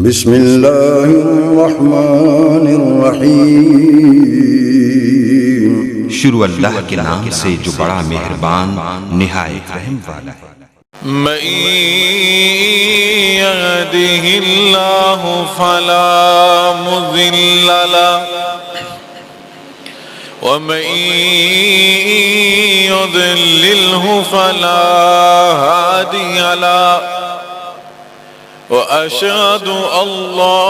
بسم اللہ الرحمن الرحیم۔ شروع اللہ کے نام سے جو بڑا مہربان نہایت رحم والا ہے۔ من يهده الله فلا مضل له ومن يضلله فلا هادي له وأشهد أن لا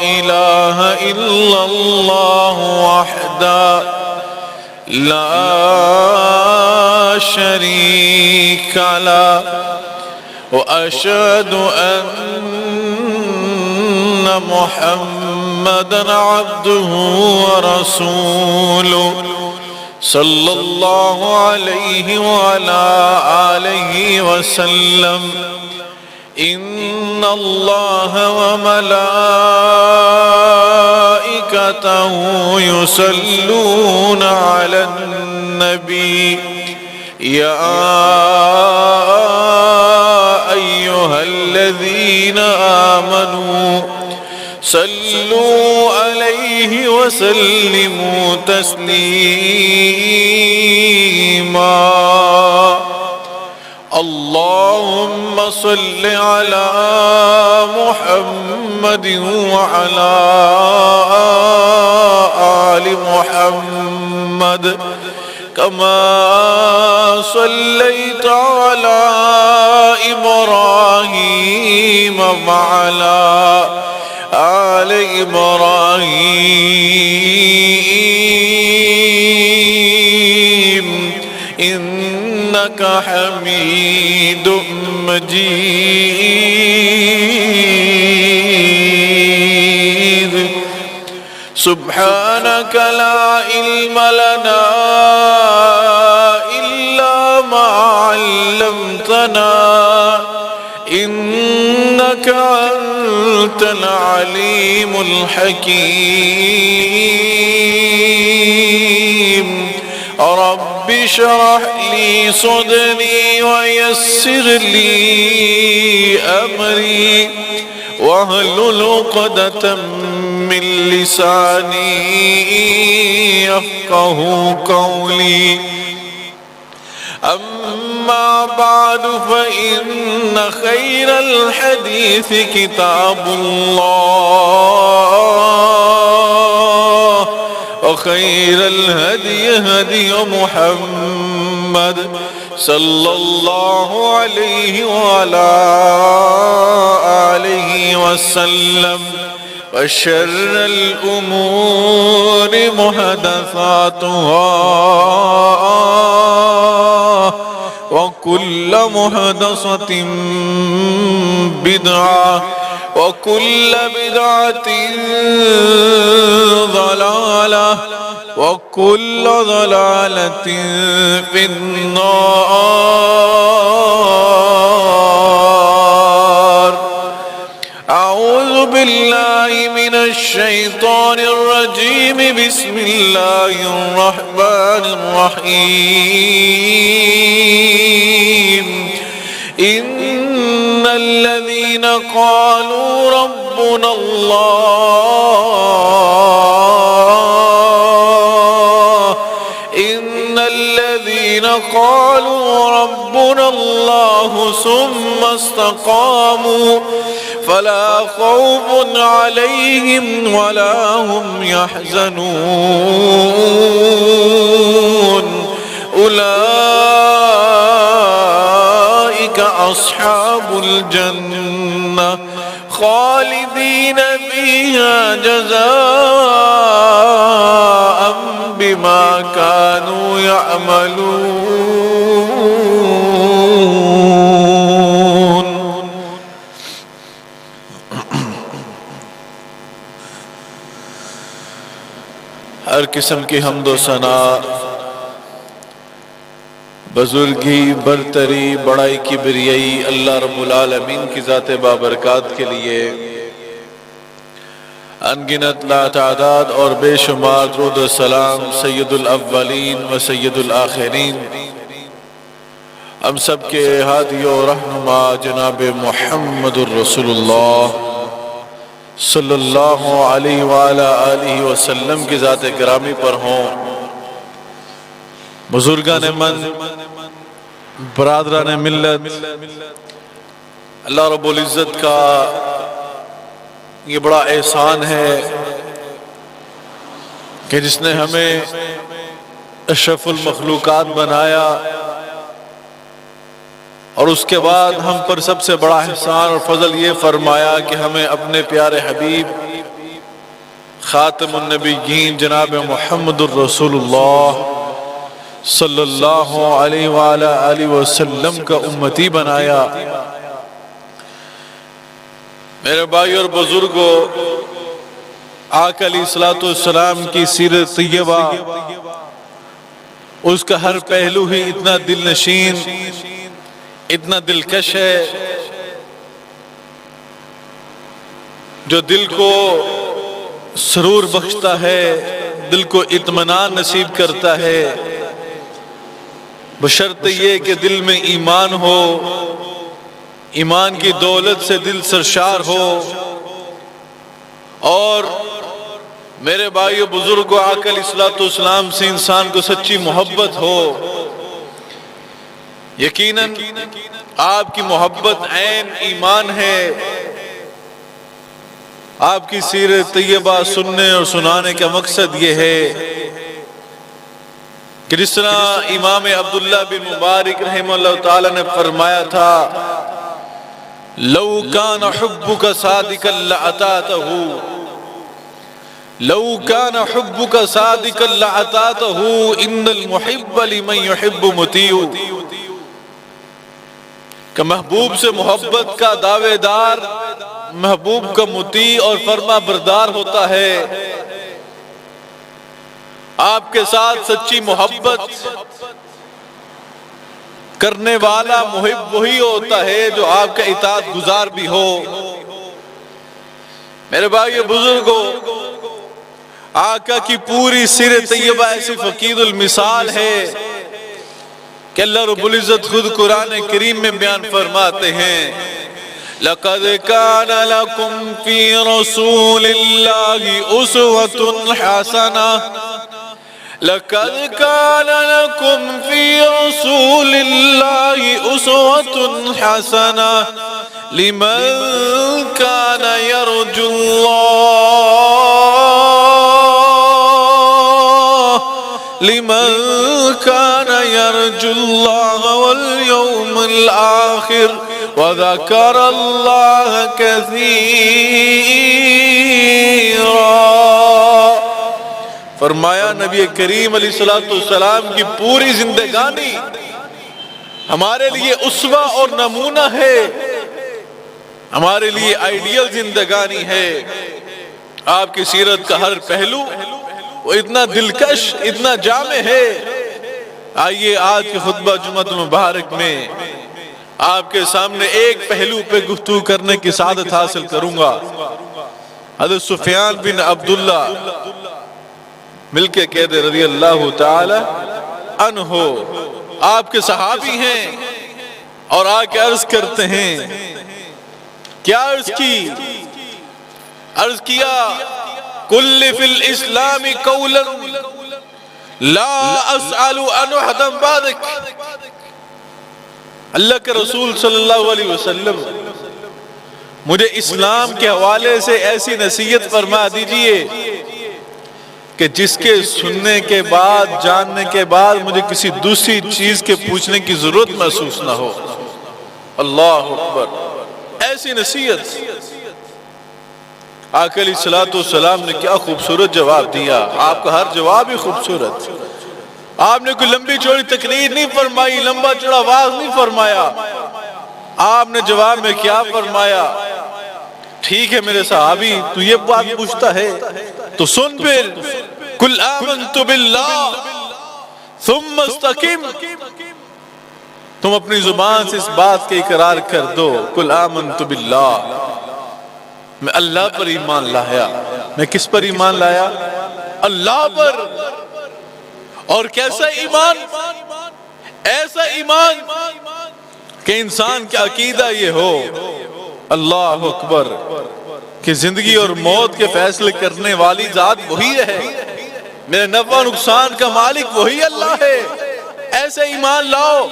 إله إلا الله وحده لا شريك له وأشهد أن محمدًا عبده ورسوله صلى الله عليه وعلى آله وسلم إن الله وملائكته يصلون على النبي يا أيها الذين آمنوا صلوا عليه وسلموا تسليما اللهم صل على محمد وعلى آل محمد كما صليت على إبراهيم وعلى آل إبراهيم إنك حميد مجيد سبحانك لا علم لنا إلا ما علمتنا إنك أنت العليم الحكيم رب اشرح لي صدري ويسر لي أمري واحلل عقدة من لساني يفقه قولي أما بعد فإن خير الحديث كتاب الله وخير الهدي هدي محمد صلى الله عليه وعلى آله وسلم وشر الأمور محدثاتها وكل محدثة بدعة وكل بدعة ضلالة وكل ضلالة في النار أعوذ بالله من الشيطان الرجيم بسم الله الرحمن الرحيم إن الذين قالوا ربنا الله إن الذين قالوا ربنا الله ثم استقاموا فلا خوف عليهم ولا هم يحزنون أولئك أصحاب الجنة خالدين فيها جزاء بما كانوا يعملون ہر قسم کی حمد و ثنا بزرگی برتری بڑائی کبریائی اللہ رب العالمین کی ذات بابرکات کے لیے انگنت لا تعداد اور بے شمار درود و سلام سید الاولین و سید الآخرین ہم سب کے ہادی و رہنما جناب محمد الرسول اللہ صلی اللہ علیہ وآلہ آلہ وسلم کی ذات گرامی پر ہوں۔ بزرگان من، برادران ملت، اللہ رب العزت کا یہ بڑا احسان ہے کہ جس نے ہمیں اشرف المخلوقات بنایا، اور اس کے بعد ہم پر سب سے بڑا احسان اور فضل یہ فرمایا کہ ہمیں اپنے پیارے حبیب خاتم النبیین جناب محمد الرسول اللہ صلی اللہ علیہ وآلہ آلہ وسلم کا امتی بنایا۔ میرے بھائی اور بزرگوں، آقا علیہ السلام کی سیرت طیبہ، اس کا ہر پہلو ہی اتنا دل نشین، اتنا دلکش ہے، جو دل کو سرور بخشتا ہے، دل کو اطمینان نصیب کرتا ہے، بشرط یہ کہ دل میں ایمان ہو، ایمان کی دولت سے دل سرشار ہو، اور میرے بھائیو بزرگوں، آقا علیہ السلام سے انسان کو سچی محبت ہو۔ یقیناً آپ کی محبت عین ایمان ہے۔ آپ کی سیرت طیبہ سننے اور سنانے کا مقصد یہ ہے کہ جس طرح امام عبداللہ بن مبارک رحمہ اللہ تعالی نے فرمایا تھا، لو کان حبک صادقا لأطعتہ، لو کان حبک صادقا لأطعتہ، ان المحب لمن يحب مطیع، کہ محبوب سے محبت کا دعوے دار محبوب کا مطیع اور فرما بردار ہوتا ہے۔ آپ کے ساتھ سچی محبت کرنے والا محب وہی ہوتا ہے جو آپ کا اطاعت گزار بھی ہو۔ میرے بھائی بزرگوں، آقا کی پوری سیرت طیبہ ایسی فقید المثال ہے کہ اللہ رب العزت خود قرآن کریم میں بیان فرماتے ہیں، لَقَدْ كَانَ لَكُمْ فِي رَسُولِ اللَّهِ أُسْوَةٌ حَسَنَةٌ، لَقَدْ كَانَ لَكُمْ فِي رَسُولِ اللَّهِ أُسْوَةٌ حَسَنَةٌ لِمَنْ كَانَ يَرْجُو اللَّهَ وَالْيَوْمَ الْآخِرَ وَذَكَرَ اللَّهَ كَثِيرًا۔ فرمایا نبی کریم علیہ السلام کی پوری زندگانی ہمارے لیے اسوہ اور نمونہ ہے، ہمارے لیے آئیڈیل زندگانی ہے۔ آپ کی سیرت کا ہر پہلو وہ اتنا دلکش، اتنا جامع ہے۔ آئیے آج کے خطبہ جمعہ مبارک میں آپ کے سامنے ایک پہلو پہ گفتگو کرنے کی سعادت حاصل کروں گا۔ حضرت سفیان بن عبداللہ مل کے کہہ دے رضی اللہ تعالی عنہ، آپ کے صحابی ہیں، اور آ کے عرض کرتے ہیں، کیا عرض کی؟ عرض کیا، کل فی الاسلام قولا لا اسأل عن احدا بعدک۔ اللہ کے رسول صلی اللہ علیہ وسلم، مجھے اسلام کے حوالے سے ایسی نصیحت فرما دیجئے کہ جس کے سننے کے بعد، جاننے کے بعد مجھے کسی دوسری چیز کے پوچھنے کی ضرورت محسوس نہ ہو۔ اللہ اکبر، ایسی نصیحت۔ آقا علیہ السلام نے کیا خوبصورت جواب دیا۔ آپ کا ہر جواب ہی خوبصورت۔ آپ نے کوئی لمبی چوڑی تقریر نہیں فرمائی، لمبا چوڑا واعظ نہیں فرمایا۔ آپ نے جواب میں کیا فرمایا؟ ٹھیک ہے میرے صحابی، تو یہ بات پوچھتا ہے تو سن پھر، قُلْ آمَنْتُ بِاللَّهِ ثُمَّ اسْتَقِمْ، تم اپنی زبان سے اس بات کے اقرار کر دو، قُلْ آمَنْتُ بِاللَّهِ، میں اللہ پر ایمان لایا۔ میں کس پر ایمان لایا؟ اللہ پر۔ اور کیسا ایمان؟ ایسا ایمان کہ انسان کا عقیدہ یہ ہو اللہ اکبر کہ زندگی اور موت کے فیصلے کرنے والی ذات وہی ہے، میرے نفع نقصان کا مالک وہی اللہ ہے، ایسے ایمان لاؤ۔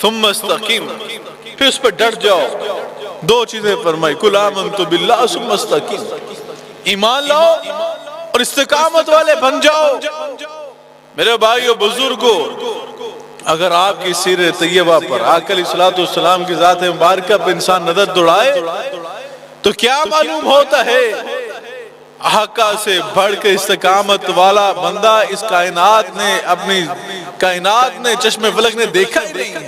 ثم استقیم، پھر اس پہ ڈٹ جاؤ۔ دو چیزیں فرمائی، قل آمنت باللہ ثم استقیم، ایمان لاؤ اور استقامت والے بن جاؤ۔ میرے بھائیو بزرگوں، اگر آپ کی سیر طیبہ پر آقا علیہ الصلوۃ والسلام کی ذات مبارکہ پر انسان نظر دوڑائے تو کیا معلوم ہوتا ہے؟ آقا سے بڑھ کے استقامت والا بندہ اس کائنات نے، اپنی کائنات نے، چشم فلک نے دیکھا ہی نہیں ہے۔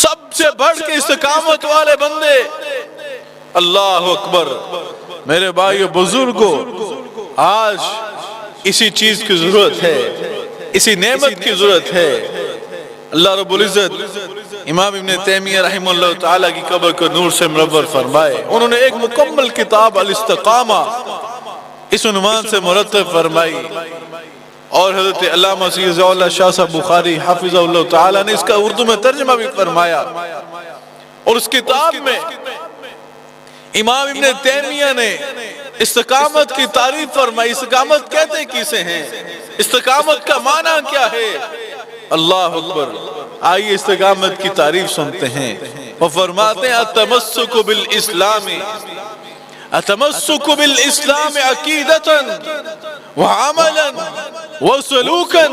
سب سے بڑھ کے استقامت والے بندے، اللہ اکبر۔ میرے بھائیو بزرگوں، آج اسی چیز کی ضرورت ہے، اسی نعمت کی ضرورت ہے۔ اللہ رب العزت امام ابن تیمیہ رحمہ اللہ تعالیٰ کی قبر کو نور سے منور فرمائے۔ انہوں نے ایک مکمل کتاب الاستقامہ اس عنوان سے مرتب فرمائی، اور حضرت علامہ سید ضیاء اللہ شاہ صاحب بخاری حافظہ اللہ تعالیٰ نے اس کا اردو میں ترجمہ بھی فرمایا۔ اور اس کتاب میں امام ابن تیمیہ نے استقامت کی تعریف فرمائی۔ استقامت کہتے کسے ہیں؟ استقامت کا معنی کیا ہے؟ اللہ اکبر۔ آئیے استقامت کی تعریف سنتے ہیں۔ وہ فرماتے ہیں التمسک بالاسلام، التمسک بالاسلام عقیدتا وعملا وسلوکا۔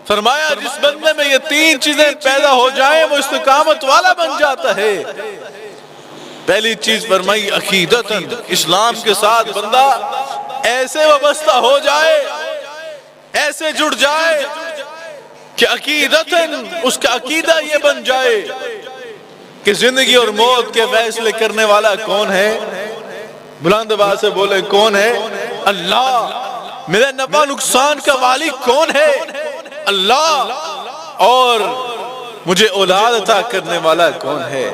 فرمایا جس بندے میں یہ تین چیزیں پیدا ہو جائیں وہ استقامت والا بن جاتا ہے۔ پہلی چیز فرمائی عقیدتا، اسلام کے ساتھ بندہ ایسے وابستہ ہو جائے، ایسے جڑ جائے کہ عقیدتاً اس کا عقیدہ یہ بن جائے کہ زندگی اور موت کے فیصلے کرنے والا کون ہے؟ بلند آواز سے بولے، کون ہے؟ اللہ۔ میرے نفع نقصان کا مالک کون ہے؟ اللہ۔ اور مجھے اولاد عطا کرنے والا کون ہے؟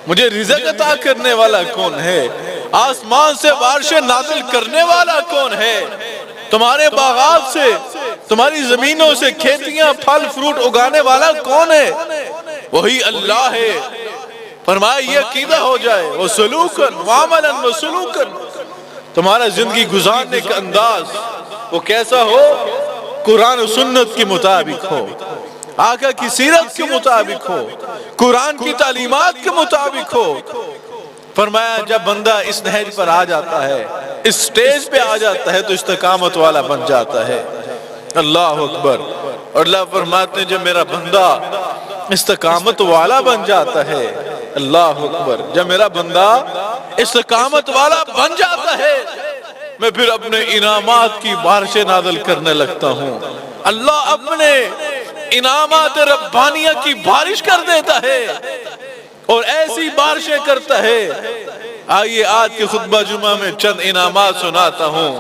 مجھے رزق عطا کرنے والا کون ہے؟ آسمان سے بارشیں نازل کرنے والا کون ہے؟ تمہارے باغات سے، تمہاری زمینوں سے کھیتیاں پھل فروٹ اگانے والا کون ہے؟ وہی اللہ ہے۔ فرمایا یہ عقیدہ ہو جائے، وسلوکن وعملا وسلوکن، تمہارا زندگی گزارنے کا انداز وہ کیسا ہو؟ قرآن و سنت کے مطابق ہو، آقا کی سیرت کے مطابق ہو، قرآن کی تعلیمات کے مطابق ہو۔ فرمایا جب بندہ اس نہج پر آ جاتا ہے، اس سٹیج پہ آ جاتا ہے تو استقامت والا بن جاتا ہے۔ اللہ اکبر۔ اور اللہ فرماتے ہیں جب میرا بندہ استقامت والا بن جاتا ہے، اللہ اکبر، جب میرا بندہ استقامت والا بن جاتا ہے میں پھر اپنے انعامات کی بارشیں نازل کرنے لگتا ہوں۔ اللہ اپنے انعامات ربانیہ کی بارش کر دیتا ہے اور ایسی بارشیں کرتا ہے۔ آئیے آج کے خطبہ جمعہ میں چند انعامات سناتا ہوں۔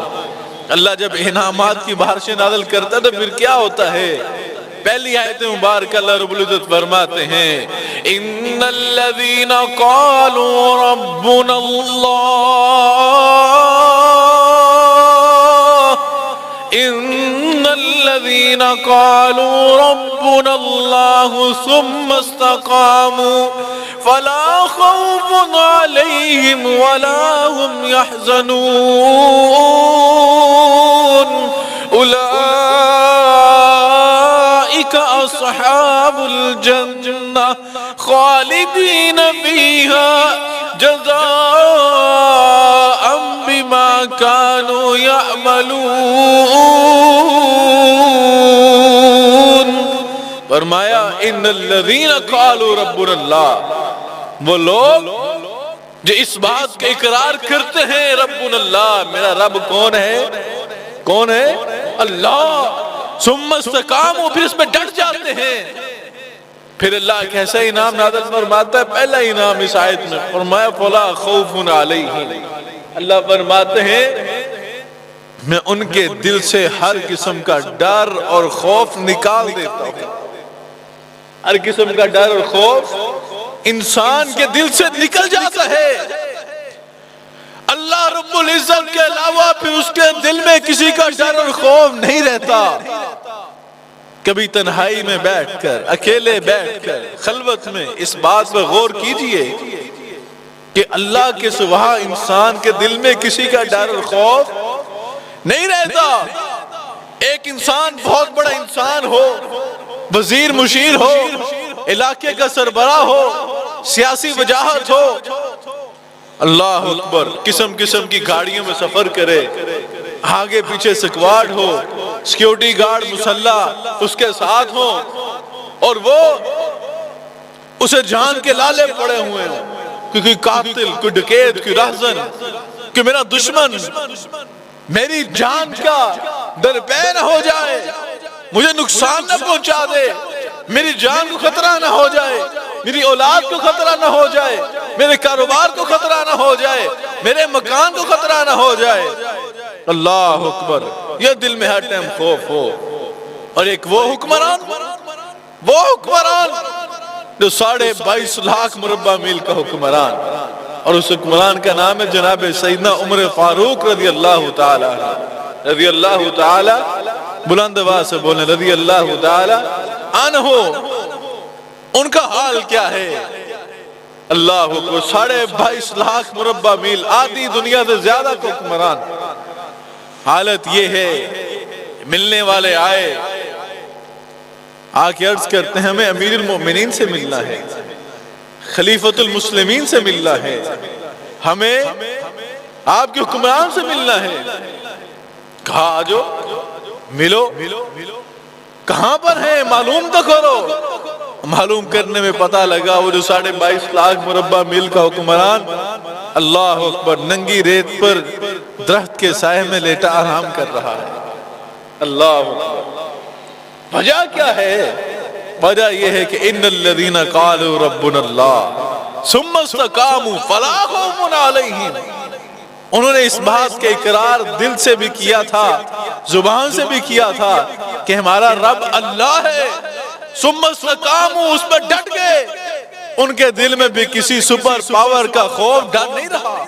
اللہ جب انعامات کی بارشیں نازل کرتا ہے تو پھر کیا ہوتا ہے؟ پہلی آیت مبارکہ اللہ رب العزت فرماتے ہیں ان الذین قالوا ربنا اللہ، ان الذین قالوا ربنا اللہ ثم استقاموا فلا خوف علیہم ولا هم يحزنون اولئک اصحاب الجنہ خالدین فیہا جزاء بما كانوا يعملون۔ فرمایا ان الذین قالوا ربنا اللہ، وہ لوگ جو اس بات کا اقرار کرتے ہیں ربنا اللہ، میرا رب کون ہے؟ کون ہے؟ اللہ۔ ثم استقاموا، پھر اس میں ڈٹ جاتے ہیں۔ پھر اللہ کیسا انعام نازل فرماتا ہے؟ پہلا انعام اس آیت میں فرمایا فلا خوف علیہم، اللہ فرماتے ہیں میں ان کے دل سے ہر قسم کا ڈر اور خوف نکال دیتا ہوں۔ ہر قسم کا ڈر اور خوف انسان کے دل سے نکل جاتا ہے۔ اللہ رب العزت کے علاوہ پھر اس کے دل میں کسی کا ڈر اور خوف نہیں رہتا۔ کبھی تنہائی میں بیٹھ کر، اکیلے بیٹھ کر، خلوت میں اس بات پر غور کیجئے کہ اللہ کے سوا انسان کے دل میں کسی کا ڈر اور خوف نہیں رہتا۔ ایک انسان بہت بڑا انسان ہو، وزیر مشیر ہو، علاقے کا سربراہ ہو، سیاسی وجاہت ہو، اللہ اکبر، قسم قسم کی گاڑیوں میں سفر کرے، آگے پیچھے سکواڈ ہو، سیکیورٹی گارڈ مسلح اس کے ساتھ ہو، اور وہ اسے جان کے لالے پڑے ہوئے ہیں کہ کوئی قاتل، کوئی ڈکیت، کوئی رہزن، کہ میرا دشمن میری جان کا درپے نہ ہو جائے، مجھے نقصان نہ پہنچا دے، میری جان کو خطرہ نہ ہو جائے، میری اولاد کو خطرہ نہ ہو جائے، میرے کاروبار کو خطرہ نہ ہو جائے، میرے مکان کو خطرہ نہ ہو جائے۔ اللہ اکبر، یہ دل میں ہر ٹائم خوف ہو۔ اور ایک وہ حکمران جو 22.5 لاکھ مربع میل کا حکمران، اور اس حکمران کا نام ہے جناب سیدنا عمر فاروق رضی اللہ تعالی رضی اللہ تعالی، بلند آواز سے بولیں رضی اللہ تعالی عنہ۔ ان کا حال کیا ہے؟ اللہ کو 22.5 لاکھ مربع میل، آدھی دنیا سے زیادہ کو حکمران۔ حالت یہ ہے، ملنے والے آئے، آکے عرض کرتے ہیں ہمیں امیر المؤمنین سے ملنا ہے، خلیفۃ المسلمین سے ملنا ہے، ہمیں آپ کے حکمران سے ملنا ہے۔ کہا آجو ملو، کہاں پر ہیں معلوم تو کرو۔ معلوم کرنے میں پتہ لگا وہ جو 22.5 لاکھ مربع میل کا حکمران، اللہ اکبر، ننگی ریت پر درخت کے سائے میں لیٹا آرام کر رہا ہے۔ اللہ اکبر۔ وجہ کیا ہے؟ وجہ یہ ہے کہ ان الذین قالوا ربنا اللہ ثم استقاموا فلا خوف علیہم، انہوں نے اس بات کے اقرار دل سے بھی کیا تھا، زبان سے بھی کیا تھا کہ ہمارا رب اللہ ہے، ثم استقاموا، اس پر ڈٹ گئے، ان کے دل میں بھی کسی سپر پاور کا خوف ڈر نہیں رہا،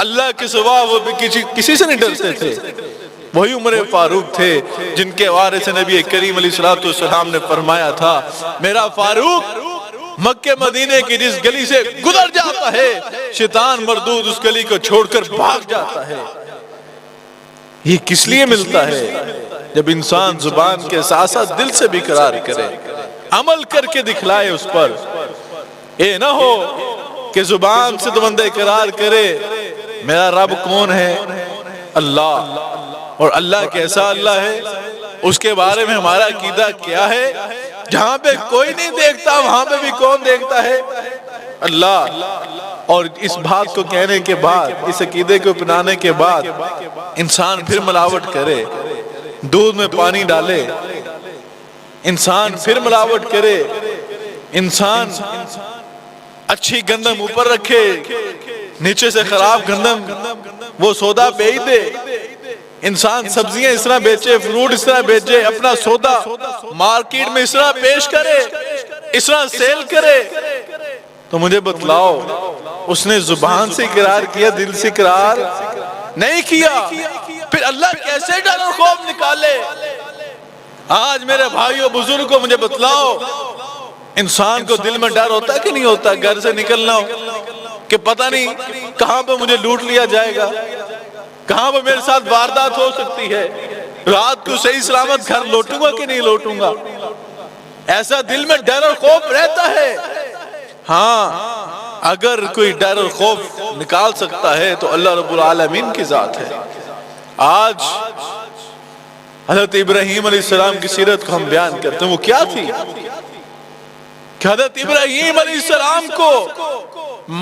اللہ کے سوا وہ بھی کسی سے نہیں ڈرتے تھے۔ وہی عمر فاروق تھے جن کے وارث نبی کریم علیہ السلام نے فرمایا تھا، میرا فاروق مکہ مدینے کی جس گلی سے گزر جاتا ہے، شیطان مردود اس گلی کو چھوڑ کر بھاگ جاتا ہے۔ یہ کس لیے ملتا ہے؟ جب انسان زبان کے ساتھ ساتھ دل سے بھی قرار کرے، عمل کر کے دکھلائے اس پر۔ یہ نہ ہو کہ زبان سے تو بندہ اقرار کرے میرا رب کون ہے؟ اللہ، اور اللہ کیسا اللہ ہے، اس کے بارے میں ہمارا عقیدہ کیا ہے؟ جہاں پہ کوئی نہیں دیکھتا وہاں پہ بھی کون دیکھتا ہے؟ اللہ۔ اور اس بات کو کہنے کے بعد، اس عقیدے کو اپنانے کے بعد انسان پھر ملاوٹ کرے، دودھ میں پانی ڈالے، انسان پھر ملاوٹ کرے، انسان اچھی گندم اوپر رکھے، نیچے سے خراب گندم وہ سودا بیچ دے، انسان سبزیاں اس طرح بیچے، فروٹ اس طرح بیچے، اپنا سودا مارکیٹ میں اس طرح پیش کرے، اس طرح سیل کرے، تو مجھے بتلاؤ اس نے زبان سے اقرار کیا، دل سے اقرار نہیں کیا، پھر اللہ کیسے ڈر اور خوف نکالے؟ آج میرے بھائیوں بزرگوں مجھے بتلاؤ، انسان کو دل میں ڈر ہوتا کہ نہیں ہوتا؟ گھر سے نکلنا ہو کہ پتہ نہیں کہاں پہ مجھے لوٹ لیا جائے گا، کہاں پہ میرے ساتھ واردات ہو سکتی ہے، رات کو صحیح سلامت گھر لوٹوں گا کہ نہیں لوٹوں گا، ایسا دل میں ڈر اور خوف رہتا ہے۔ ہاں، اگر کوئی ڈر اور خوف نکال سکتا ہے تو اللہ رب العالمین کی ذات ہے۔ آج حضرت ابراہیم علیہ السلام کی سیرت کو ہم بیان کرتے ہیں، وہ کیا تھی کہ حضرت ابراہیم علیہ السلام کو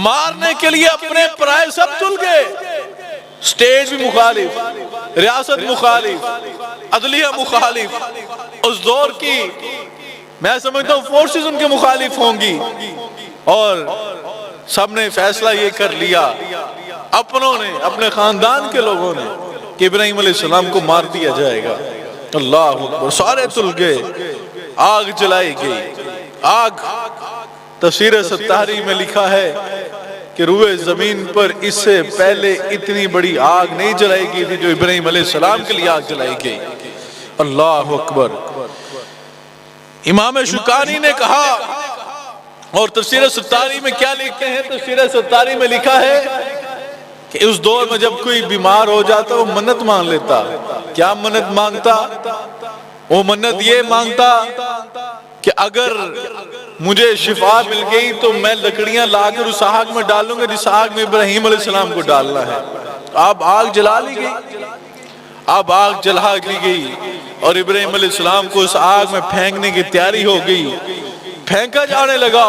مارنے کے لیے اپنے پرائے سب تل گئے، سٹیٹ بھی مخالف، ریاست مخالف، عدلیہ مخالف، اس دور کی میں سمجھتا ہوں فورسز ان کے مخالف ہوں گی، اور سب نے فیصلہ یہ کر لیا، اپنوں نے، اپنے خاندان کے لوگوں نے، کہ ابراہیم علیہ السلام کو مار دیا جائے گا۔ اللہ اکبر، سارے تل گئے، آگ جلائی گئی۔ آگ، تفسیر ستاری میں لکھا ہے کہ روئے زمین پر اس سے پہلے اتنی بڑی آگ نہیں جلائی گئی تھی جو ابراہیم علیہ السلام کے لیے آگ جلائی گئی۔ اللہ اکبر۔ امام شوکانی نے کہا، اور تفسیر ستاری میں کیا لکھتے ہیں؟ تفسیر ستاری میں لکھا ہے کہ اس دور میں جب کوئی بیمار ہو جاتا وہ منت مانگ لیتا۔ کیا منت مانگتا؟ وہ منت یہ مانگتا کہ اگر مجھے شفا مل گئی تو میں لکڑیاں لا کر اس آگ میں ڈالوں گا جس آگ میں ابراہیم علیہ السلام کو ڈالنا ہے۔ اب آگ جلا لی گئی، اب آگ جلا لی گئی اور ابراہیم علیہ السلام کو اس آگ میں پھینکنے کی تیاری ہو گئی، پھینکا جانے لگا۔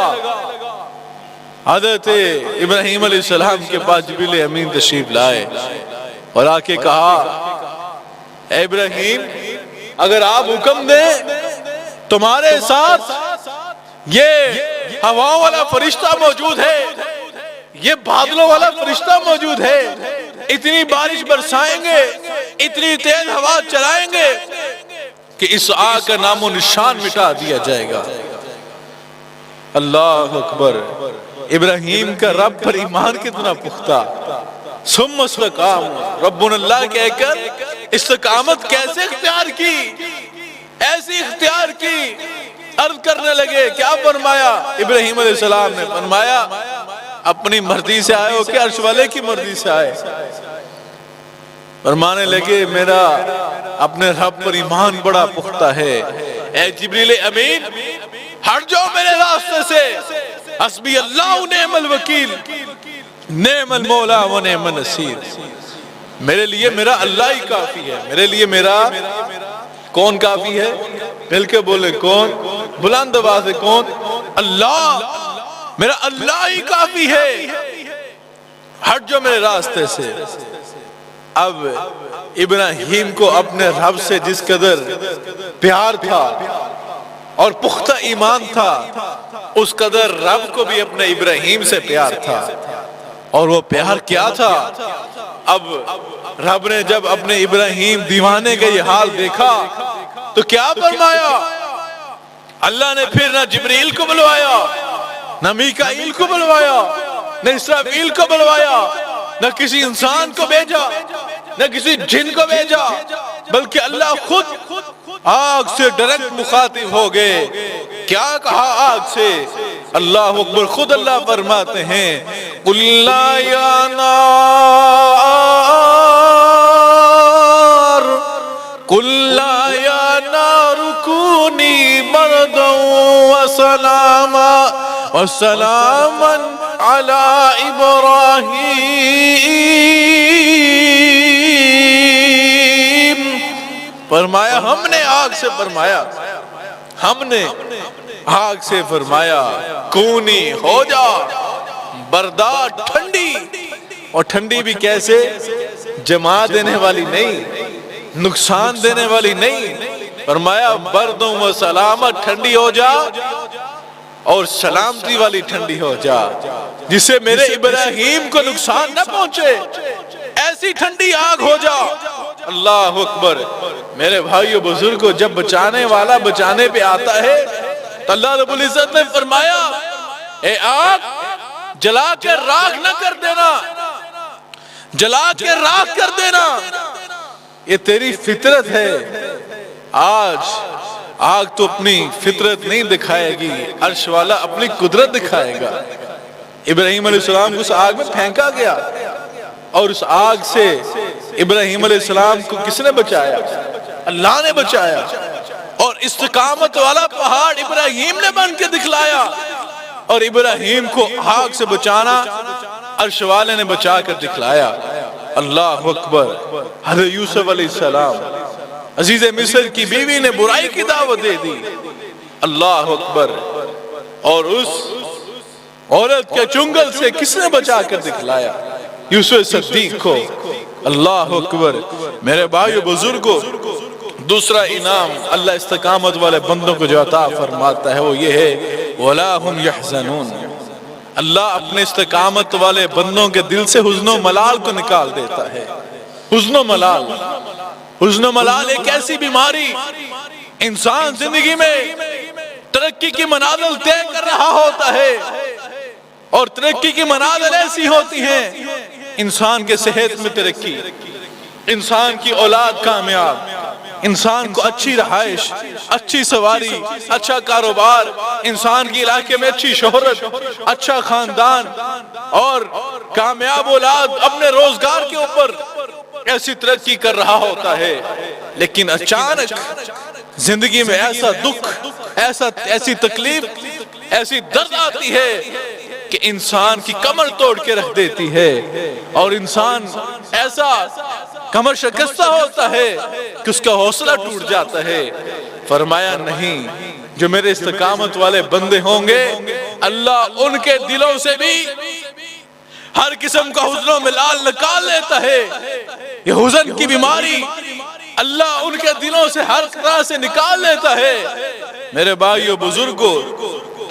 حضرت ابراہیم علیہ السلام کے پاس جبریل امین تشریف لائے اور آ کے کہا، اے ابراہیم اگر آپ حکم دیں تمہارے ساتھ یہ ہواؤں والا فرشتہ موجود ہے، یہ بادلوں والا فرشتہ موجود ہے، اتنی بارش برسائیں گے، اتنی تیز ہوا چلائیں گے کہ اس آگ کا نام و نشان مٹا دیا جائے گا۔ اللہ اکبر! ابراہیم کا رب پر ایمان کتنا پختہ، ثم استقام ربنا اللہ کہہ کر استقامت کیسے اختیار کی، ایسی اختیار کی۔ عرض کرنے لگے، کیا فرمایا ابراہیم علیہ السلام نے؟ فرمایا اپنی مرضی سے آئے ہو کہ عرش والے کی مرضی سے آئے؟ فرمانے لگے میرا اپنے رب پر ایمان بڑا پختہ ہے۔ اے جبریل امین ہٹ جاؤ میرے راستے سے، حسبی اللہ و نعم الوکیل، نعم المولا و نعم النصیر۔ میرے لیے میرا اللہ ہی کافی ہے، میرے لیے میرا کون کافی ہے؟ مل کے بولے کون؟ بلند آواز سے کون؟ اللہ، میرا اللہ ہی کافی ہے، ہٹ جاؤ میرے راستے سے۔ اب ابراہیم کو اپنے رب سے جس قدر پیار تھا اور پختہ ایمان تھا، اس قدر رب کو بھی اپنے ابراہیم سے پیار تھا۔ اور وہ پیار کیا تھا؟ اب رب نے جب اپنے ابراہیم دیوانے کا یہ حال دیکھا تو کیا فرمایا؟ اللہ نے پھر نہ جبریل کو بلوایا، نہ میکائیل کو بلوایا، نہ اسرافیل کو بلوایا، نہ کسی انسان کو بھیجا، نہ کسی جن کو بھیجا، بلکہ اللہ خود آگ سے ڈائریکٹ مخاطب ہو گئے۔ کیا کہا آگ سے؟ اللہ اکبر! خود اللہ فرماتے ہیں، قُلْ لَا يَا نَارُ قُلْ لَا يَا نَارُ كُونِي بَرْدًا وَسَلَامًا وَسَلَامًا عَلَىٰ إِبْرَاهِيمَ۔ فرمایا ہم نے آگ سے فرمایا، ہم نے آگ سے فرمایا کونی ہو جا بردا، ٹھنڈی، اور ٹھنڈی بھی کیسے؟ جما دینے والی نہیں، نقصان دینے والی نہیں۔ فرمایا بردوں و سلامت، ٹھنڈی ہو جا اور سلامتی والی ٹھنڈی ہو جا، جس سے میرے ابراہیم کو نقصان نہ پہنچے، ایسی ٹھنڈی آگ ہو جا۔ اللہ اکبر! میرے بھائیو بزرگوں، جب بچانے والا بچانے پہ آتا ہے تو اللہ رب العزت نے فرمایا، اے آگ جلا کے راکھ نہ کر دینا، جلا کے راکھ کر دینا، یہ تیری فطرت ہے۔ آگ تو اپنی فطرت نہیں دکھائے گی، عرش والا اپنی قدرت دکھائے گا۔ ابراہیم علیہ السلام کو اس آگ میں پھینکا گیا، اور اس آگ سے ابراہیم علیہ السلام کو کس نے بچایا؟ اللہ نے بچایا۔ اور استقامت والا پہاڑ ابراہیم نے بن کے دکھلایا، اور ابراہیم کو آگ سے بچانا عرش والے نے بچا کر دکھلایا۔ اللہ اکبر! حضرت یوسف علیہ السلام، عزیز مصر کی بیوی نے برائی کی دعوت دے دی، اللہ اکبر! اور اس عورت کے چنگل سے کس نے بچا کر دکھلایا؟ یوسف صدیق کو۔ اللہ اکبر! میرے بھائیو بزرگوں، دوسرا انعام اللہ استقامت والے بندوں کو جو عطا فرماتا ہے وہ یہ ہے، وَلَا هُمْ يَحْزَنُونَ۔ اللہ اپنے استقامت والے بندوں کے دل سے حزن و ملال کو نکال دیتا ہے۔ حزن و ملال، حزن و ملال ایک ایسی بیماری، انسان زندگی میں ترقی کی منازل طے کر رہا ہوتا ہے، اور ترقی کی منازل ایسی ہوتی ہیں، انسان کے صحت میں ترقی، انسان کی اولاد کامیاب، انسان کو اچھی رہائش، اچھی سواری، اچھا کاروبار، انسان کی علاقے میں اچھی شہرت، اچھا خاندان اور کامیاب اولاد اپنے روزگار کے اوپر ایسی ترقی کر رہا ہوتا ہے، لیکن اچانک زندگی میں ایسا دکھ، ایسی تکلیف، ایسی درد آتی ہے کہ انسان کی کمر توڑ کے رکھ دیتی ہے، اور انسان ایسا کمر شکستہ ہوتا ہے کہ اس کا حوصلہ ٹوٹ جاتا ہے۔ فرمایا نہیں، جو میرے استقامت والے بندے ہوں گے اللہ ان کے دلوں سے بھی ہر قسم کا حزن و ملال نکال لیتا ہے۔ یہ حزن کی بیماری اللہ ان کے دلوں سے ہر طرح سے نکال لیتا ہے۔ میرے بھائیو بزرگوں،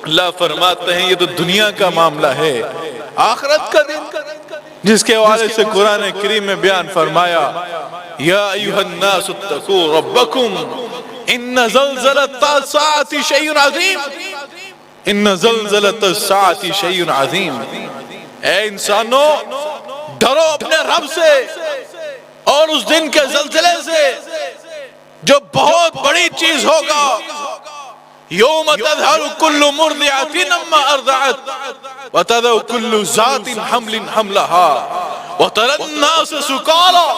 اللہ فرماتے ہیں یہ تو دنیا کا معاملہ ہے، آخرت کا دن جس کے حوالے سے قرآن کریم میں بیان فرمایا، یا ایھا الناس اتقوا ربکم ان زلزلۃ الساعۃ شیء عظیم، ان زلزلۃ الساعۃ شیء عظیم۔ اے انسانوں، ڈرو اپنے رب سے اور اس دن کے زلزلے سے جو بہت بڑی چیز ہوگا۔ یوم تذہل کل مرضعۃ عما ارضعت وتضع کل ذات حمل حملها وترى الناس سکارى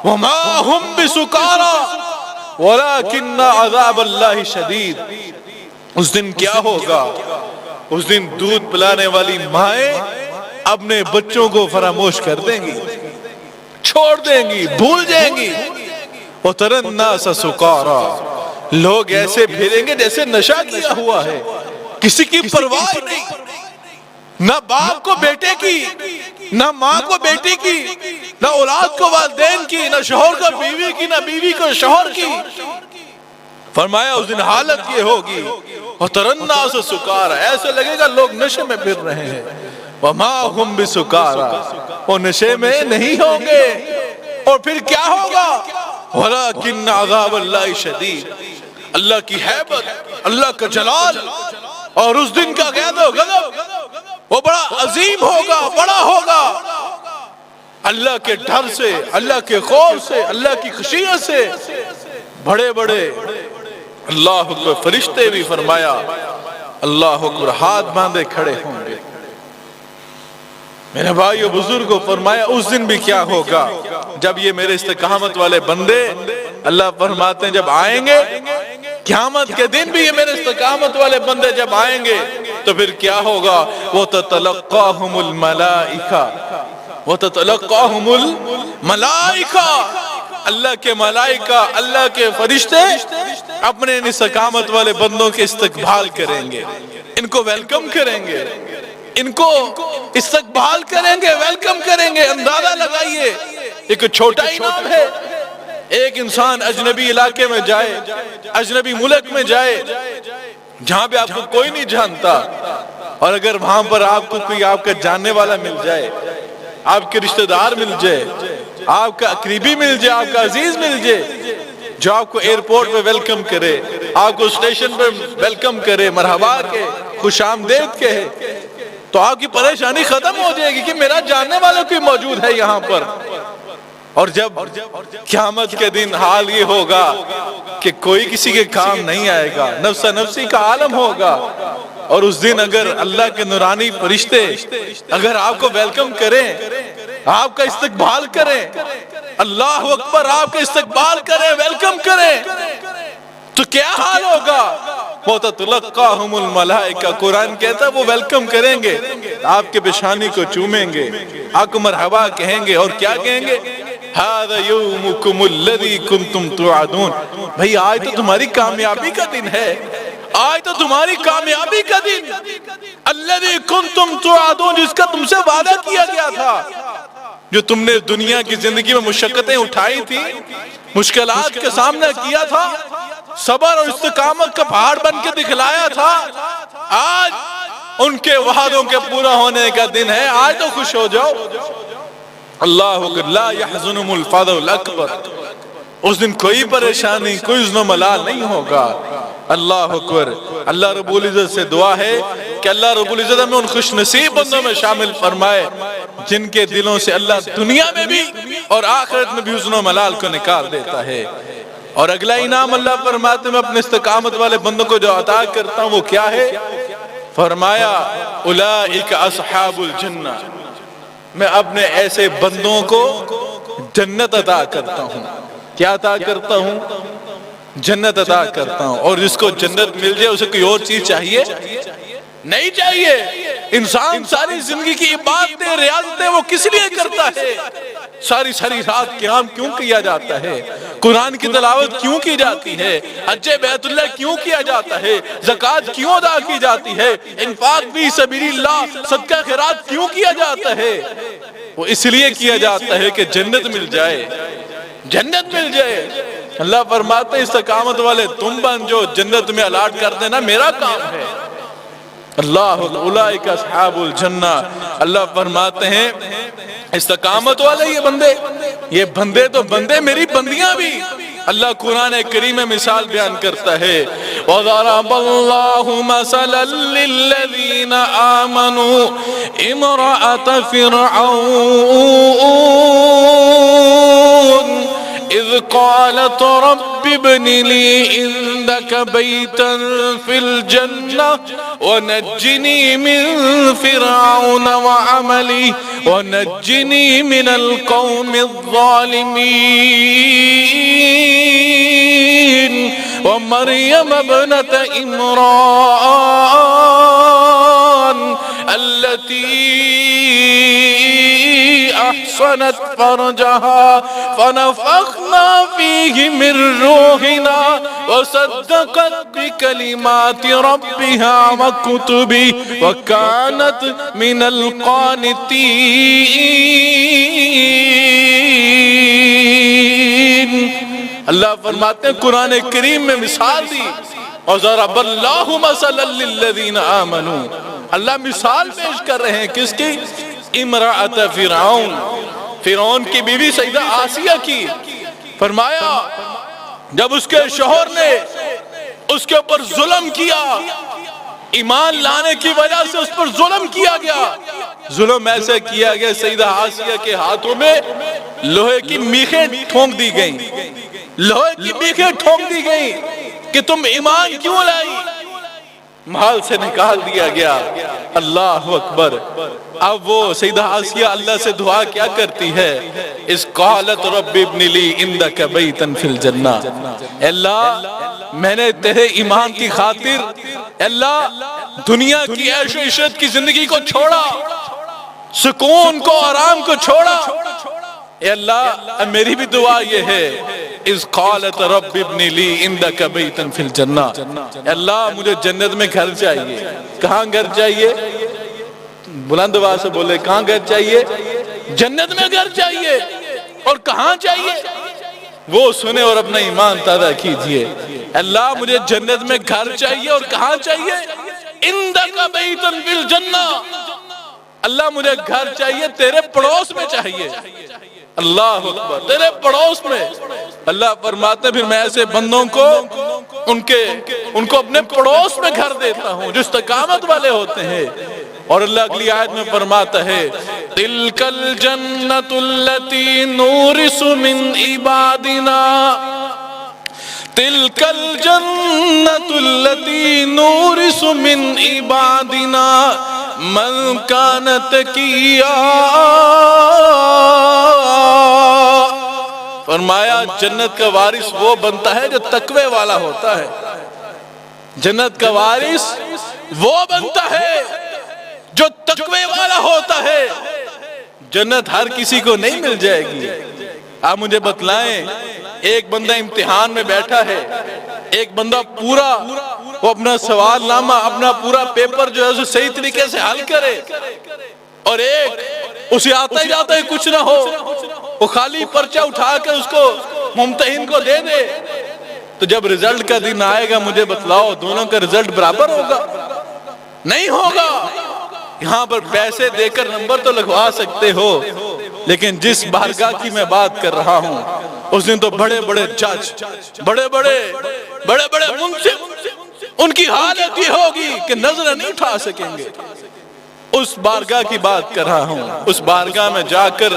وما هم بسکارى ولكن عذاب اللہ شدید۔ اس دن کیا ہوگا؟ اس دن دودھ پلانے والی مائیں اپنے بچوں کو فراموش کر دیں گی، چھوڑ دیں گی، بھول جائیں گی۔ وَتَرَى النَّاسَ سُكَارَى، لوگ ایسے پھریں گے جیسے نشہ کیا ہوا ہے، کسی کی پرواہ نہیں، نہ باپ کو بیٹے کی، نہ ماں کو بیٹی کی، نہ اولاد کو والدین کی، نہ شوہر کو بیوی کی، نہ بیوی کو شوہر کی۔ فرمایا اس دن حالت یہ ہوگی، وَتَرَى النَّاسَ سُكَارَى، ایسے لگے گا لوگ نشے میں پھر رہے ہیں۔ وَمَا هُمْ بِسُكَارَى، وہ نشے میں نہیں ہوں گے۔ اور پھر کیا ہوگا؟ وَلَكِنَّ عَذَابَ اللَّهِ شَدِيدٌ، اللہ کی ہیبت، اللہ کا جلال اور اس دن کا غضب و غضب وہ بڑا عظیم ہوگا، بڑا ہوگا۔ اللہ کے ڈر سے، اللہ کے خوف سے، اللہ کی خشیت سے بڑے بڑے اللہ اکبر فرشتے بھی فرمایا اللہ اکبر ہاتھ باندھے کھڑے ہوں گے۔ میرے بھائیو بزرگوں، فرمایا اس دن بھی کیا ہوگا جب یہ میرے استقامت والے بندے، اللہ فرماتے ہیں جب آئیں گے قیامت کے دن بھی یہ میرے استقامت والے بندے جب آئیں گے تو پھر کیا ہوگا؟ وَتَتَلَقَّاهُمُ الْمَلَائِكَةُ، وَتَتَلَقَّاهُمُ الْمَلَائِكَةُ، اللہ کے ملائکہ، اللہ کے فرشتے اپنے ان استقامت والے بندوں کے استقبال کریں گے، ان کو ویلکم کریں گے، ان کو استقبال کریں گے، ویلکم کریں گے۔ اندازہ لگائیے، ایک چھوٹا ہی نام ہے۔ ایک انسان اجنبی علاقے میں جائے، اجنبی ملک میں جائے جہاں پہ آپ کو کوئی نہیں جانتا، اور اگر وہاں پر آپ کو کوئی آپ کا جاننے والا مل جائے، آپ کے رشتہ دار مل جائے، آپ کا قریبی مل جائے، آپ کا عزیز مل جائے، جو آپ کو ایئرپورٹ پہ ویلکم کرے، آپ کو اسٹیشن پہ ویلکم کرے، مرحبا کہ خوش آمدید کہے، تو آپ کی پریشانی ختم ہو جائے گی کہ میرا جاننے والا کوئی موجود ہے یہاں پر۔ اور جب قیامت کے دن حال یہ ہوگا کہ کوئی کسی کے کام نہیں آئے گا، نفس نفسی کا عالم ہوگا، اور اس دن اگر اللہ کے نورانی فرشتے اگر آپ کو ویلکم کریں، آپ کا استقبال کریں، اللہ اکبر، آپ کا استقبال کریں، ویلکم کریں، تو کیا حال ہوگا؟ وَتَتَلَقَّاهُمُ الْمَلَائِكَةُ، قرآن کہتا ہے وہ ویلکم کریں گے، آپ کے پیشانی کو چومیں گے، آپ کو مرحبا کہیں گے، اور کیا کہیں گے؟ هَذَا يَوْمُكُمُ الَّذِي كُنْتُمْ تُوعَدُونَ، بھئی آج تو تمہاری کامیابی کا دن ہے، آج تو تمہاری کامیابی کا دن، الَّذِي كُنْتُمْ تُوعَدُونَ، جس کا تم سے وعدہ کیا گیا تھا، جو تم نے دنیا کی زندگی میں مشقتیں اٹھائی تھی، مشکلات کا سامنا کیا تھا، صبر اور استقامت کا پہاڑ بن کے دکھلایا تھا، آج ان کے وعدوں کے پورا ہونے کا دن ہے، آج تو خوش ہو جاؤ۔ اللہ اکبر، لا يحزنهم الفزع الاکبر، اس دن کوئی پریشانی، کوئی حزن و ملال نہیں ہوگا۔ اللہ اکبر، اللہ رب العزت سے دعا ہے کہ اللہ رب العزت ہمیں ان خوش نصیب بندوں میں شامل فرمائے جن کے دلوں سے اللہ دنیا میں بھی اور آخرت میں بھی حزن و ملال کو نکال دیتا ہے۔ اور اگلا انعام اللہ فرماتے ہیں میں اپنے استقامت والے بندوں کو جو عطا کرتا ہوں وہ کیا ہے؟ فرمایا اولئک اصحاب الجنہ، میں اپنے ایسے بندوں کو جنت عطا کرتا ہوں۔ کیا عطا کرتا ہوں؟ جنت عطا کرتا ہوں۔ اور جس کو جنت مل جائے اسے کوئی اور چیز چاہیے نہیں چاہیے۔ انسان ساری زندگی کی عبادتیں ریاضتیں وہ کس لیے کرتا ہے؟ ساری رات قیام کیوں کیا جاتا ہے؟ قرآن کی تلاوت کیوں کی جاتی ہے؟ حج بیت اللہ کیوں کیا جاتا ہے؟ زکوٰۃ کیوں ادا کی جاتی ہے؟ انفاق فی سبیل اللہ، صدقہ خیرات کیوں کیا جاتا ہے؟ وہ اس لیے کیا جاتا ہے کہ جنت مل جائے، جنت مل جائے۔ اللہ فرماتے ہیں استقامت والے تم بن جو جنت میں الاٹ کر دینا میرا کام ہے۔ اللہ اولئک اصحاب الجنہ، اللہ فرماتے ہیں استقامت والے یہ بندے تو بندے میری بندیاں بھی۔ اللہ قرآن کریم میں مثال بیان کرتا ہے وَضَرَبَ اللَّهُ مَثَلًا لِّلَّذِينَ آمَنُوا امْرَأَتَ فِرْعَوْنَ إِذْ قَالَتْ رَبِّ ابْنِ لِي عِندَكَ بَيْتًا فِي الْجَنَّةِ وَنَجِّنِي مِنْ فِرْعَوْنَ وَعَمَلِهِ وَنَجِّنِي مِنَ الْقَوْمِ الظَّالِمِينَ وَمَرْيَمَ ابْنَتَ عِمْرَانَ الَّتِي أحصنت فرجها فنفخنا فيه من روحنا وصدقت بكلمات ربها وكتبه وكانت من القانتين۔ اللہ فرماتے ہیں قرآن کریم میں مثال دی وَضَرَبَ اللَّهُ مَثَلًا لِّلَّذِينَ آمَنُوا، اللہ مثال پیش کر رہے ہیں کس کی؟ امرأت فرعون، فرعون کی بیوی سیدہ آسیہ کی۔ فرمایا جب اس کے شوہر نے اس کے اوپر ظلم کیا، ایمان لانے کی وجہ سے اس پر ظلم کیا گیا، ظلم ایسے کیا گیا سیدہ آسیہ کے ہاتھوں میں لوہے کی میخیں ٹھونک دی گئیں، لوہے کی میخیں ٹھونک دی گئیں کہ تم ایمان کیوں لائی؟ محل سے نکال دیا گیا۔ اللہ اکبر۔ اب وہ سیدہ آسیہ اللہ سے دعا کیا کرتی ہے؟ اس قالت رب ابن لی عندک بیتا فی الجنہ، اللہ میں نے تیرے ایمان کی خاطر اللہ دنیا کی عیش و عشرت کی زندگی کو چھوڑا، سکون کو آرام کو چھوڑا۔ اے اللہ میری بھی دعا یہ ہے اس قالت رب ابن لی عندک بیتا فی الجنہ، اللہ مجھے جنت میں گھر چاہیے۔ کہاں گھر چاہیے؟ بلند آواز سے بولے کہاں گھر چاہیے؟ جنت میں گھر چاہیے۔ اور کہاں چاہیے؟ وہ سنے اور اپنا ایمان تازہ کیجئے۔ اللہ مجھے جنت میں گھر چاہیے اور کہاں چاہیے؟ عندک بیتا فی الجنہ، اللہ مجھے گھر چاہیے تیرے پڑوس میں چاہیے۔ اللہ اکبر، تیرے پڑوس میں۔ اللہ فرماتے پھر میں ایسے بندوں کو ان کو اپنے پڑوس میں گھر دیتا ہوں جو استقامت والے ہوتے ہیں۔ اور اللہ اگلی آیت میں فرماتا ہے تِلْكَ الْجَنَّةُ الَّتِي نُورِثُ مِنْ عِبَادِنَا تِلْكَ الْجَنَّةُ الَّتِي نُورِثُ مِنْ عِبَادِنَا مَنْ كَانَ تَقِيًّا۔ فرمایا جنت کا وارث وہ بنتا ہے جو تقوی والا ہوتا ہے، جنت کا وارث وہ بنتا ہے جو تقوی والا ہوتا ہے۔ جنت ہر کسی کو نہیں مل جائے گی۔ آپ مجھے بتلائیں، ایک بندہ امتحان میں بیٹھا ہے، ایک بندہ پورا وہ اپنا سوال نامہ اپنا پورا پیپر جو ہے اسے صحیح طریقے سے حل کرے، اور ایک اسے آتا ہی جاتا ہے کچھ نہ ہو، وہ خالی پرچہ اٹھا کر اس کو ممتحن کو دے دے۔ تو جب رزلٹ کا دن آئے گا مجھے بتلاؤ دونوں کا رزلٹ برابر ہوگا؟ نہیں ہوگا۔ یہاں پر پیسے دے کر نمبر تو لگوا سکتے ہو، لیکن جس بارگاہ کی میں بات کر رہا ہوں اس دن تو بڑے بڑے جج، بڑے بڑے منصف، ان کی حالت یہ ہوگی کہ نظر نہیں اٹھا سکیں گے۔ اس بارگاہ کی بات کر رہا ہوں، اس بارگاہ میں جا کر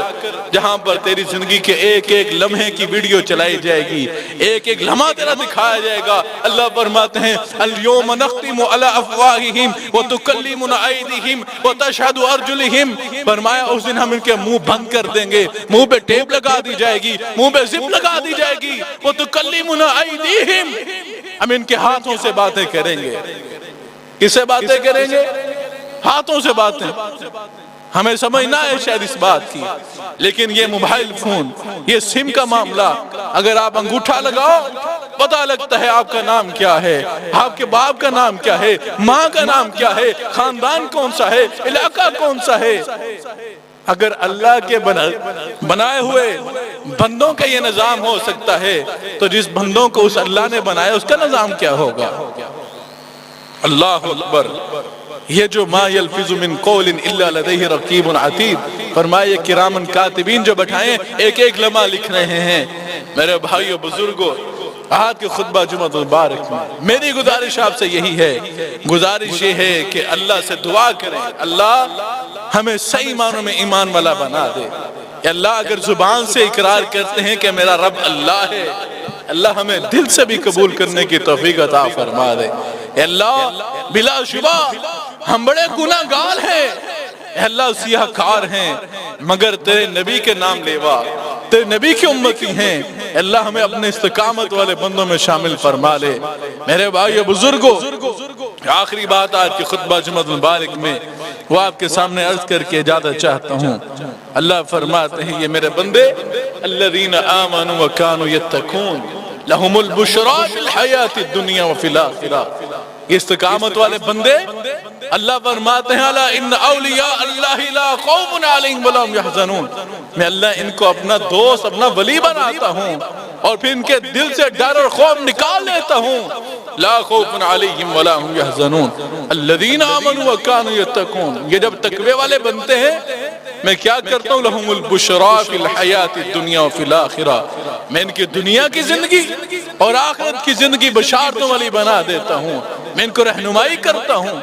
جہاں پر تیری زندگی کے ایک ایک لمحے کی ویڈیو چلائی جائے گی، ایک ایک لمحہ تیرا دکھایا جائے گا۔ اللہ فرماتے ہیں اليوم نختم علی افواہہم وتکلمنا ایدیہم وتشہد ارجلہم، فرمایا اس دن ہم ان کے منہ بند کر دیں گے، منہ پہ ٹیپ لگا دی جائے گی، منہ پہ زپ لگا دی جائے گی، وتکلمنا ایدیہم، ہم ان کے ہاتھوں سے باتیں کریں گے۔ کس سے باتیں کریں گے؟ ہاتھوں سے باتیں۔ ہمیں سمجھنا ہے شاید اس بات کی، لیکن یہ موبائل فون، یہ سم کا معاملہ، اگر آپ انگوٹھا لگاؤ پتہ لگتا ہے آپ کا نام کیا ہے، آپ کے باپ کا نام کیا ہے، ماں کا نام کیا ہے، خاندان کون سا ہے، علاقہ کون سا ہے۔ اگر اللہ کے بنائے ہوئے بندوں کا یہ نظام ہو سکتا ہے تو جس بندوں کو اس اللہ نے بنایا اس کا نظام کیا ہوگا؟ اللہ اکبر۔ یہ جو ما یلفظ من قول الا لدیہ رقیب عتید، فرمائے کرامن کاتبین جو بٹھائیں ایک ایک لمحہ لکھ رہے ہیں۔ میرے بھائیو بزرگوں، آج کے خطبہ جمعہ مبارک میں میری گزارش آپ سے یہی ہے، گزارش یہ ہے کہ اللہ سے دعا کریں، اللہ ہمیں صحیح معنوں میں ایمان والا بنا دے۔ کہ اللہ اگر زبان سے اقرار کرتے ہیں کہ میرا رب اللہ ہے، اللہ ہمیں دل سے بھی قبول کرنے کی توفیق عطا فرما دے۔ اے اللہ بلا شبہ ہم بڑے گناہگار ہیں، اے اللہ سیاہ کار ہیں، مگر تیرے نبی کے نام لیوا، تیرے نبی کی امتی ہیں، اے اللہ ہمیں اپنے استقامت والے بندوں میں شامل فرما لے۔ میرے بھائی بزرگوں، آخری بات آج کی خطبہ جمعہ مبارک میں وہ آپ کے سامنے عرض کر کے اجازت چاہتا ہوں۔ اللہ فرماتے ہیں یہ میرے بندے الذین آمنوا وکانوا یتقون لہم البشریٰ فی الحیاۃ الدنیا وفی الآخرہ، یہ استقامت والے بندے اللہ فرماتے ہیں الا ان اولیاء اللہ لا خوف علیہم ولا هم یحزنون، میں اللہ ان کو اپنا دوست، اپنا ولی بناتا ہوں اور پھر ان کے دل سے ڈر اور خوف نکال لیتا ہوں۔ لا خوف علیہم ولا هم یحزنون الذین آمنوا وکانوا یتقون، یہ جب تقوی والے بنتے ہیں میں کیا کرتا ہوں لہم البشریٰ فی الحیاۃ الدنیا وفی الآخرہ، میں ان کی دنیا کی زندگی اور آخرت کی زندگی بشارتوں والی بنا دیتا ہوں، میں ان کو رہنمائی کرتا ہوں،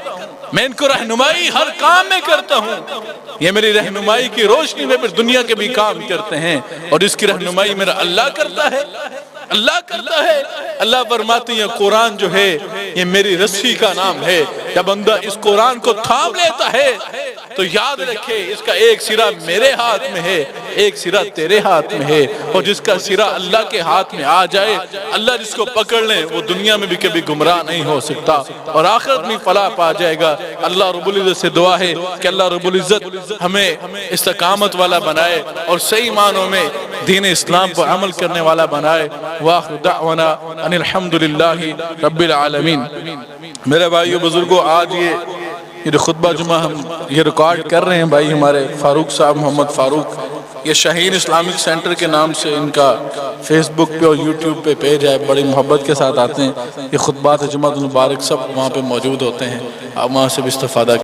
میں ان کو رہنمائی ہر کام میں کرتا ہوں، یہ میری رہنمائی کی روشنی میں پھر دنیا کے بھی کام کرتے ہیں، اور اس کی رہنمائی میرا اللہ کرتا ہے، اللہ کرتا ہے۔ اللہ فرماتے ہیں قرآن جو ہے یہ میری رسی کا نام ہے، جب بندہ اس قرآن کو تھام لیتا ہے تو یاد رکھے اس کا ایک سرا میرے ہاتھ میں ہے، ایک سرا تیرے ہاتھ میں ہے، اور جس کا سرا اللہ کے ہاتھ میں آ جائے، اللہ جس کو پکڑ لے وہ دنیا میں بھی کبھی گمراہ نہیں ہو سکتا اور آخرت میں فلاح پا جائے گا۔ اللہ رب العزت سے دعا ہے کہ اللہ رب العزت ہمیں استقامت والا بنائے اور صحیح معنوں میں دین اسلام پر عمل کرنے والا بنائے۔ وآخر دعوانا ان الحمدللہ رب العالمین۔ میرے بھائیو بزرگوں، آج یہ خطبہ جمعہ ہم یہ ریکارڈ کر رہے ہیں بھائی ہمارے فاروق صاحب، محمد فاروق، یہ شاہین اسلامک سینٹر کے نام سے ان کا فیس بک پہ اور یوٹیوب پہ پیج ہے، بڑی محبت کے ساتھ آتے ہیں، یہ خطبات جمعہ مبارک سب وہاں پہ موجود ہوتے ہیں، آپ وہاں سے بھی استفادہ